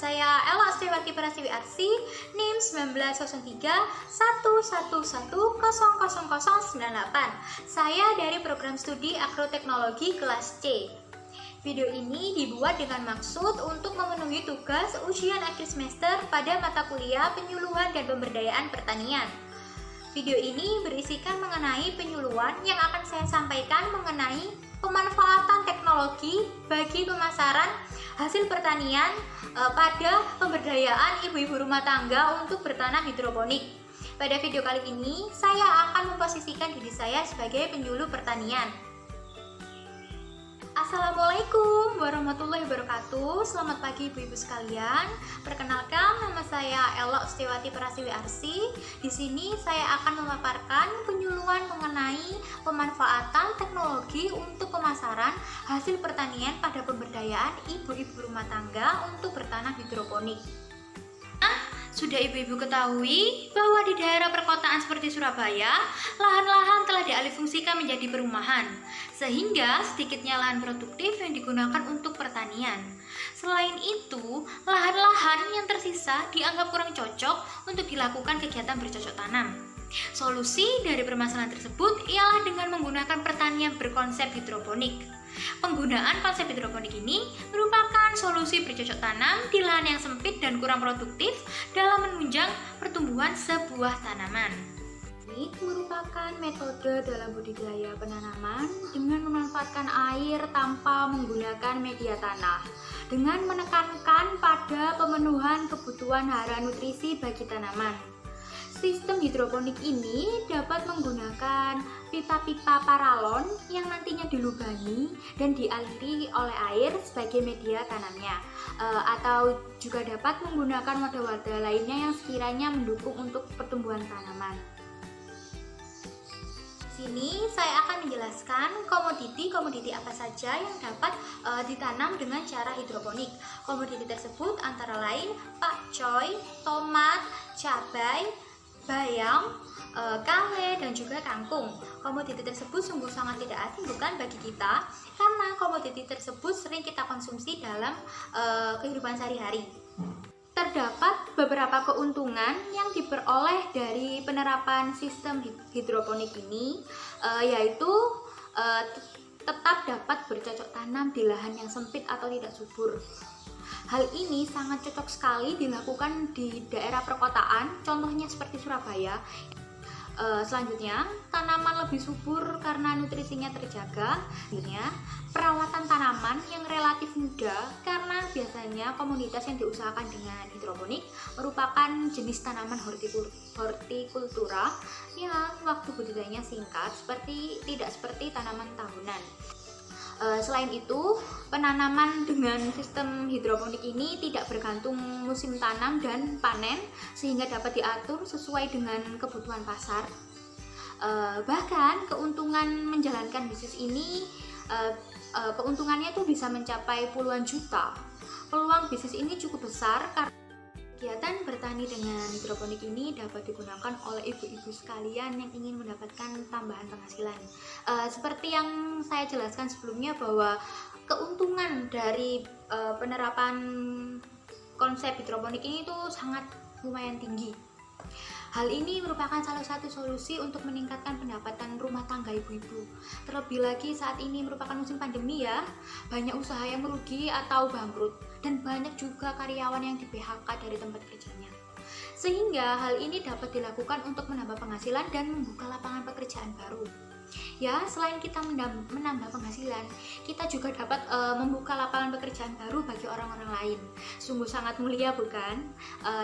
saya Ella Astiwati Prasiwi Arsi, NIM 190311100098. Saya dari program studi Agroteknologi kelas C. Video ini dibuat dengan maksud untuk memenuhi tugas ujian akhir semester pada mata kuliah penyuluhan dan pemberdayaan pertanian. Video ini berisikan mengenai penyuluhan yang akan saya sampaikan mengenai pemanfaatan teknologi bagi pemasaran hasil pertanian pada pemberdayaan ibu-ibu rumah tangga untuk bertanam hidroponik. Pada video kali ini, saya akan memposisikan diri saya sebagai penyuluh pertanian. Assalamualaikum warahmatullahi wabarakatuh. Selamat pagi ibu-ibu sekalian. Perkenalkan, nama saya Ella Astiwati Prasiwi Arsi. Di sini saya akan memaparkan penyuluhan mengenai pemanfaatan teknologi untuk pemasaran hasil pertanian pada pemberdayaan ibu-ibu rumah tangga untuk bertanam hidroponik. Sudah ibu-ibu ketahui bahwa di daerah perkotaan seperti Surabaya, lahan-lahan telah dialihfungsikan menjadi perumahan, sehingga sedikitnya lahan produktif yang digunakan untuk pertanian. Selain itu, lahan-lahan yang tersisa dianggap kurang cocok untuk dilakukan kegiatan bercocok tanam. Solusi dari permasalahan tersebut ialah dengan menggunakan pertanian berkonsep hidroponik. Penggunaan konsep hidroponik ini merupakan solusi bercocok tanam di lahan yang sempit dan kurang produktif dalam menunjang pertumbuhan sebuah tanaman. Ini merupakan metode dalam budidaya penanaman dengan memanfaatkan air tanpa menggunakan media tanah, dengan menekankan pada pemenuhan kebutuhan hara nutrisi bagi tanaman. Sistem hidroponik ini dapat menggunakan pipa-pipa paralon yang nantinya dilubangi dan dialiri oleh air sebagai media tanamnya, atau juga dapat menggunakan wadah-wadah lainnya yang sekiranya mendukung untuk pertumbuhan tanaman. Sini saya akan menjelaskan komoditi apa saja yang dapat ditanam dengan cara hidroponik. Komoditi tersebut antara lain pakcoy, tomat, cabai, bayam, kale, dan juga kangkung. Komoditi tersebut sungguh sangat tidak asing bukan bagi kita, karena komoditi tersebut sering kita konsumsi dalam kehidupan sehari-hari. Terdapat beberapa keuntungan yang diperoleh dari penerapan sistem hidroponik ini, yaitu tetap dapat bercocok tanam di lahan yang sempit atau tidak subur. Hal ini sangat cocok sekali dilakukan di daerah perkotaan, contohnya seperti Surabaya. Selanjutnya, tanaman lebih subur karena nutrisinya terjaga. Selanjutnya, perawatan tanaman yang relatif mudah karena biasanya komoditas yang diusahakan dengan hidroponik merupakan jenis tanaman hortikultura yang waktu budidayanya singkat, tidak seperti tanaman tahunan. Selain itu, penanaman dengan sistem hidroponik ini tidak bergantung musim tanam dan panen, sehingga dapat diatur sesuai dengan kebutuhan pasar. Bahkan keuntungan menjalankan bisnis ini, keuntungannya itu bisa mencapai puluhan juta. Peluang bisnis ini cukup besar karena kegiatan bertani dengan hidroponik ini dapat digunakan oleh ibu-ibu sekalian yang ingin mendapatkan tambahan penghasilan. Seperti yang saya jelaskan sebelumnya bahwa keuntungan dari penerapan konsep hidroponik ini tuh sangat lumayan tinggi. Hal ini merupakan salah satu solusi untuk meningkatkan pendapatan rumah tangga ibu-ibu. Terlebih lagi saat ini merupakan musim pandemi ya, banyak usaha yang merugi atau bangkrut, dan banyak juga karyawan yang di-PHK dari tempat kerjanya. Sehingga hal ini dapat dilakukan untuk menambah penghasilan dan membuka lapangan pekerjaan baru. Ya, selain kita menambah penghasilan, kita juga dapat membuka lapangan pekerjaan baru bagi orang-orang lain. Sungguh sangat mulia bukan?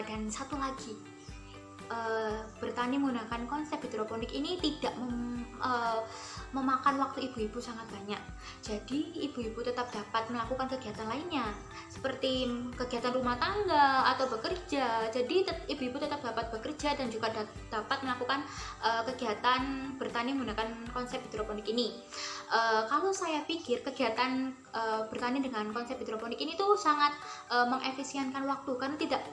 Dan satu lagi, bertani menggunakan konsep hidroponik ini tidak memakan waktu ibu-ibu sangat banyak. Jadi ibu-ibu tetap dapat melakukan kegiatan lainnya seperti kegiatan rumah tangga atau bekerja. Jadi ibu-ibu tetap dapat bekerja dan juga dapat melakukan kegiatan bertani menggunakan konsep hidroponik ini. Kalau saya pikir kegiatan bertani dengan konsep hidroponik ini tuh sangat mengefisienkan waktu karena tidak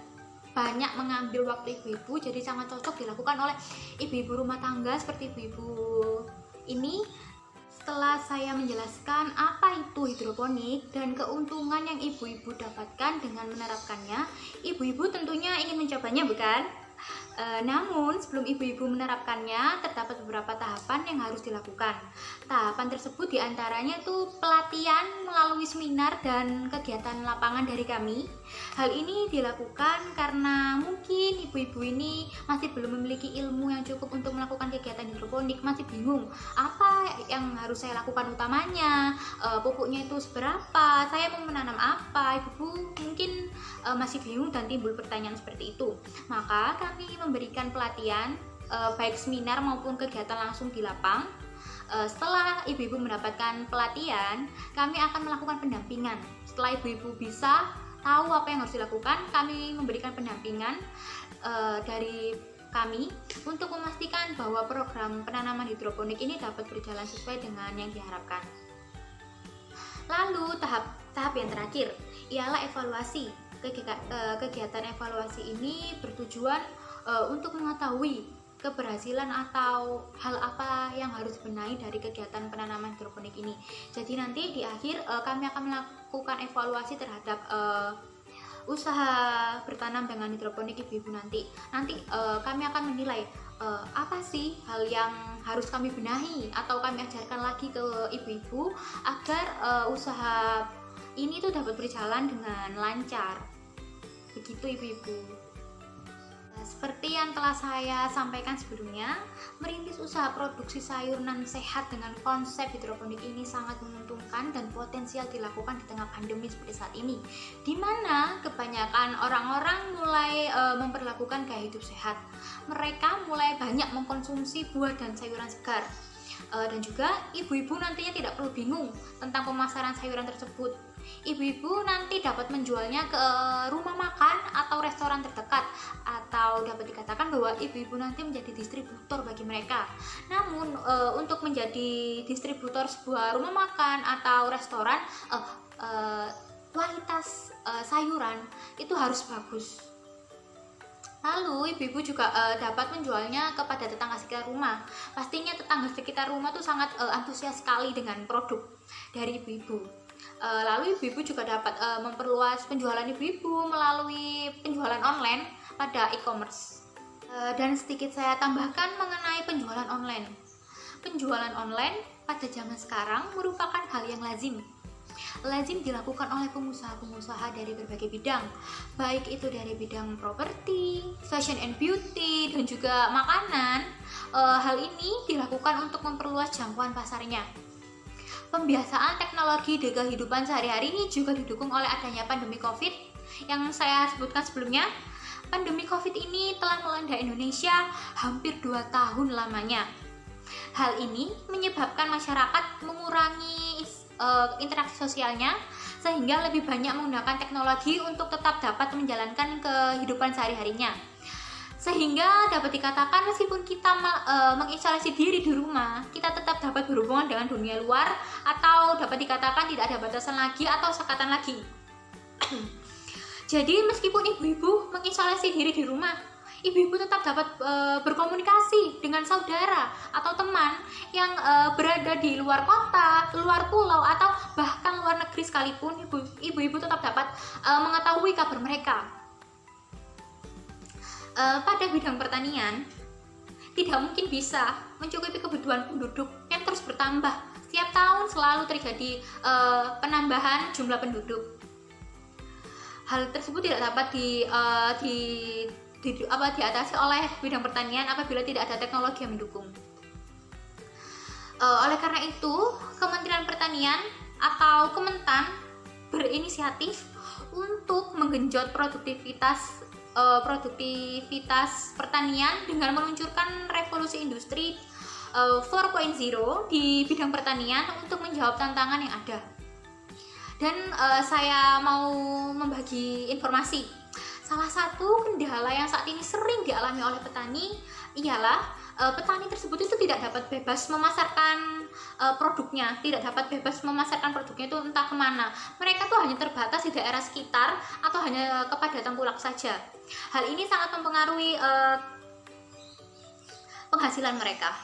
banyak mengambil waktu ibu-ibu, jadi sangat cocok dilakukan oleh ibu-ibu rumah tangga seperti ibu-ibu ini. setelah saya menjelaskan apa itu hidroponik dan keuntungan yang ibu-ibu dapatkan dengan menerapkannya, ibu-ibu tentunya ingin mencobanya, bukan? Namun sebelum ibu-ibu menerapkannya, terdapat beberapa tahapan yang harus dilakukan. Tahapan tersebut diantaranya itu pelatihan melalui seminar dan kegiatan lapangan dari kami. Hal ini dilakukan karena mungkin ibu-ibu ini masih belum memiliki ilmu yang cukup untuk melakukan kegiatan hidroponik, masih bingung apa yang harus saya lakukan utamanya, pupuknya itu seberapa, saya mau menanam apa. Ibu mungkin masih bingung dan timbul pertanyaan seperti itu. Maka kami memberikan pelatihan baik seminar maupun kegiatan langsung di lapang. Setelah ibu-ibu mendapatkan pelatihan, kami akan melakukan pendampingan. Setelah ibu-ibu bisa tahu apa yang harus dilakukan, kami memberikan pendampingan dari kami untuk memastikan bahwa program penanaman hidroponik ini dapat berjalan sesuai dengan yang diharapkan. Lalu tahap yang terakhir ialah evaluasi. Kegiatan evaluasi ini bertujuan untuk mengetahui keberhasilan atau hal apa yang harus dibenahi dari kegiatan penanaman hidroponik ini. Jadi nanti di akhir kami akan melakukan evaluasi terhadap usaha bertanam dengan hidroponik ibu-ibu nanti. Kami akan menilai apa sih hal yang harus kami benahi atau kami ajarkan lagi ke ibu-ibu agar usaha ini tuh dapat berjalan dengan lancar. Begitu ibu-ibu. Seperti yang telah saya sampaikan sebelumnya, merintis usaha produksi sayur nan sehat dengan konsep hidroponik ini sangat menguntungkan dan potensial dilakukan di tengah pandemi seperti saat ini, di mana kebanyakan orang-orang mulai memperlakukan gaya hidup sehat. Mereka mulai banyak mengkonsumsi buah dan sayuran segar. Dan juga ibu-ibu nantinya tidak perlu bingung tentang pemasaran sayuran tersebut. Ibu-ibu nanti dapat menjualnya ke rumah makan atau restoran terdekat, atau dapat dikatakan bahwa ibu-ibu nanti menjadi distributor bagi mereka. Namun untuk menjadi distributor sebuah rumah makan atau restoran, kualitas sayuran itu harus bagus. Lalu ibu-ibu juga dapat menjualnya kepada tetangga sekitar rumah. Pastinya tetangga sekitar rumah tuh sangat antusias sekali dengan produk dari ibu-ibu. Lalu ibu-ibu juga dapat memperluas penjualan ibu-ibu melalui penjualan online pada e-commerce. Dan sedikit saya tambahkan mengenai penjualan online. Penjualan online pada zaman sekarang merupakan hal yang lazim dilakukan oleh pengusaha-pengusaha dari berbagai bidang, baik itu dari bidang properti, fashion and beauty, dan juga makanan. Hal ini dilakukan untuk memperluas jangkauan pasarnya. Pembiasaan teknologi di kehidupan sehari-hari ini juga didukung oleh adanya pandemi COVID yang saya sebutkan sebelumnya. Pandemi COVID ini telah melanda Indonesia hampir 2 tahun lamanya. Hal ini menyebabkan masyarakat mengurangi interaksi sosialnya, sehingga lebih banyak menggunakan teknologi untuk tetap dapat menjalankan kehidupan sehari-harinya. Sehingga dapat dikatakan meskipun kita mengisolasi diri di rumah, kita tetap dapat berhubungan dengan dunia luar, atau dapat dikatakan tidak ada batasan lagi atau sekatan lagi. Jadi meskipun ibu-ibu mengisolasi diri di rumah, ibu-ibu tetap dapat berkomunikasi dengan saudara atau teman yang berada di luar kota, luar pulau, atau bahkan luar negeri sekalipun. Ibu-ibu tetap dapat mengetahui kabar mereka. Pada bidang pertanian, tidak mungkin bisa mencukupi kebutuhan penduduk yang terus bertambah. Setiap tahun selalu terjadi penambahan jumlah penduduk. Hal tersebut tidak dapat diatasi oleh bidang pertanian apabila tidak ada teknologi yang mendukung. Oleh karena itu, Kementerian Pertanian atau Kementan berinisiatif untuk menggenjot produktivitas pertanian dengan meluncurkan revolusi industri 4.0 di bidang pertanian untuk menjawab tantangan yang ada. Dan saya mau membagi informasi. Salah satu kendala yang saat ini sering dialami oleh petani ialah petani tersebut itu tidak dapat bebas memasarkan produknya, tidak dapat bebas memasarkan produknya itu entah kemana. Mereka tuh hanya terbatas di daerah sekitar atau hanya kepada tengkulak saja. Hal ini sangat mempengaruhi penghasilan mereka.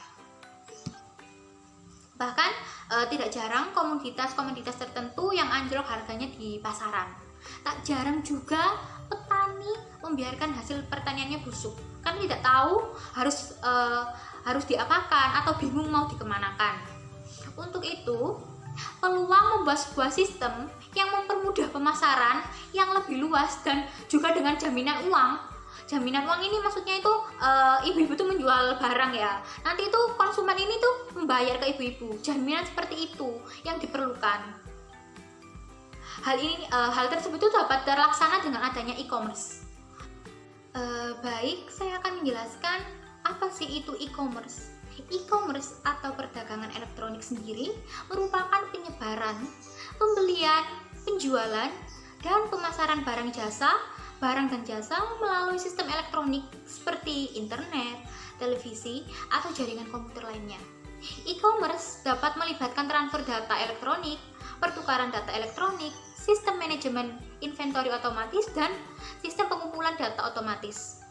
Bahkan Tidak jarang komoditas-komoditas tertentu yang anjlok harganya di pasaran. Tak jarang juga petani membiarkan hasil pertaniannya busuk, kan tidak tahu harus diapakan atau bingung mau dikemanakan. Untuk itu, peluang membuat sebuah sistem yang mempermudah pemasaran yang lebih luas dan juga dengan jaminan uang. Jaminan uang ini maksudnya itu ibu-ibu tuh menjual barang ya, nanti itu konsumen ini tuh membayar ke ibu-ibu. Jaminan seperti itu yang diperlukan. Hal tersebut itu dapat terlaksana dengan adanya e-commerce. Baik, saya akan menjelaskan apa sih itu e-commerce. E-commerce atau perdagangan elektronik sendiri merupakan penyebaran, pembelian, penjualan, dan pemasaran barang dan jasa melalui sistem elektronik seperti internet, televisi, atau jaringan komputer lainnya. E-commerce dapat melibatkan transfer data elektronik, pertukaran data elektronik, sistem manajemen inventory otomatis, dan sistem pengumpulan data otomatis.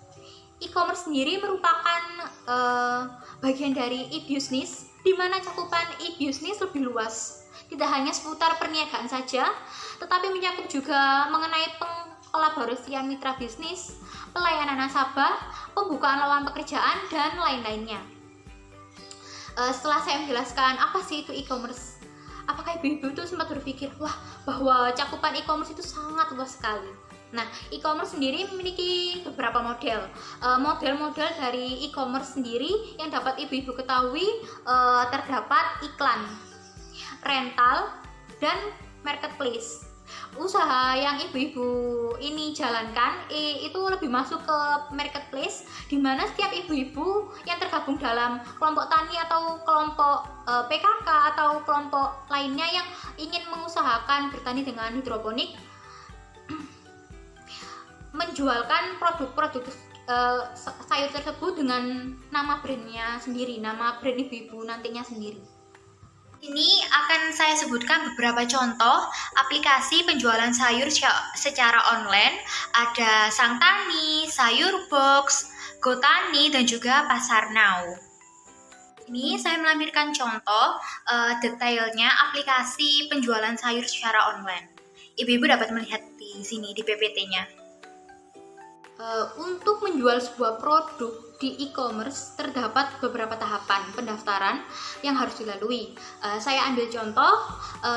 E-commerce sendiri merupakan bagian dari e-business, di mana cakupan e-business lebih luas. Tidak hanya seputar perniagaan saja, tetapi mencakup juga mengenai pengkolaborasian mitra bisnis, pelayanan nasabah, pembukaan lowongan pekerjaan, dan lain-lainnya. Setelah saya menjelaskan apa sih itu e-commerce, apakah ibu-ibu itu sempat berpikir, bahwa cakupan e-commerce itu sangat luas sekali. Nah, e-commerce sendiri memiliki beberapa model. Model-model dari e-commerce sendiri yang dapat ibu-ibu ketahui terdapat iklan, rental, dan marketplace. Usaha yang ibu-ibu ini jalankan itu lebih masuk ke marketplace, di mana setiap ibu-ibu yang tergabung dalam kelompok tani atau kelompok PKK atau kelompok lainnya yang ingin mengusahakan bertani dengan hidroponik menjualkan produk-produk sayur tersebut dengan nama brandnya sendiri, nama brand ibu-ibu nantinya sendiri. Ini akan saya sebutkan beberapa contoh aplikasi penjualan sayur secara online. Ada Sang Tani, Sayur Box, GoTani, dan juga Pasar Now. Ini saya melampirkan contoh detailnya aplikasi penjualan sayur secara online. Ibu-ibu dapat melihat di sini di PPT-nya. Untuk menjual sebuah produk di e-commerce terdapat beberapa tahapan pendaftaran yang harus dilalui. Saya ambil contoh,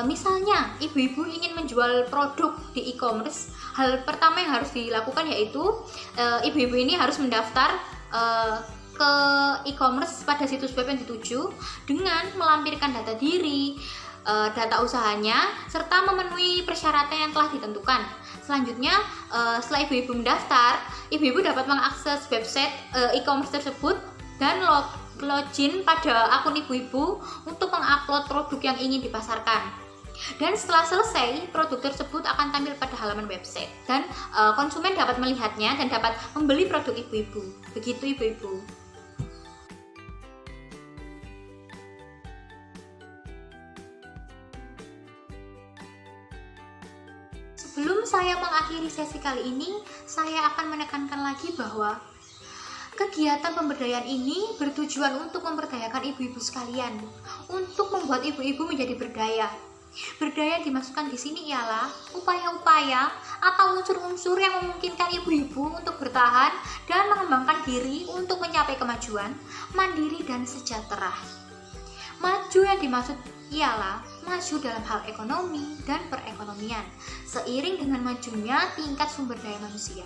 misalnya ibu-ibu ingin menjual produk di e-commerce. Hal pertama yang harus dilakukan yaitu ibu-ibu ini harus mendaftar ke e-commerce pada situs web yang dituju dengan melampirkan data diri, data usahanya, serta memenuhi persyaratan yang telah ditentukan. Selanjutnya, setelah ibu-ibu mendaftar, ibu-ibu dapat mengakses website e-commerce tersebut dan login pada akun ibu-ibu untuk mengupload produk yang ingin dipasarkan. Dan setelah selesai, produk tersebut akan tampil pada halaman website dan konsumen dapat melihatnya dan dapat membeli produk ibu-ibu. Begitu ibu-ibu. Sebelum saya mengakhiri sesi kali ini, saya akan menekankan lagi bahwa kegiatan pemberdayaan ini bertujuan untuk memberdayakan ibu-ibu sekalian, untuk membuat ibu-ibu menjadi berdaya. Berdaya yang dimasukkan di sini ialah upaya-upaya atau unsur-unsur yang memungkinkan ibu-ibu untuk bertahan dan mengembangkan diri untuk mencapai kemajuan, mandiri, dan sejahtera. Maju yang dimaksud ialah maju dalam hal ekonomi dan perekonomian, seiring dengan majunya tingkat sumber daya manusia,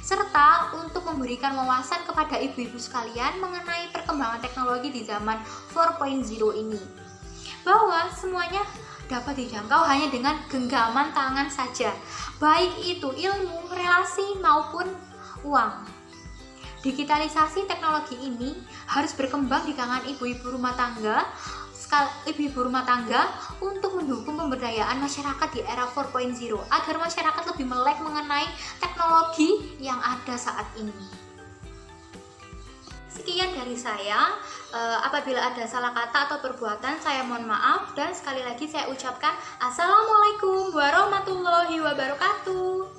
serta untuk memberikan wawasan kepada ibu-ibu sekalian mengenai perkembangan teknologi di zaman 4.0 ini, bahwa semuanya dapat dijangkau hanya dengan genggaman tangan saja, baik itu ilmu, relasi, maupun uang. Digitalisasi teknologi ini harus berkembang di kalangan ibu-ibu rumah tangga untuk mendukung pemberdayaan masyarakat di era 4.0 agar masyarakat lebih melek mengenai teknologi yang ada saat ini. Sekian dari saya. Apabila ada salah kata atau perbuatan, saya mohon maaf, dan sekali lagi saya ucapkan Assalamualaikum warahmatullahi wabarakatuh.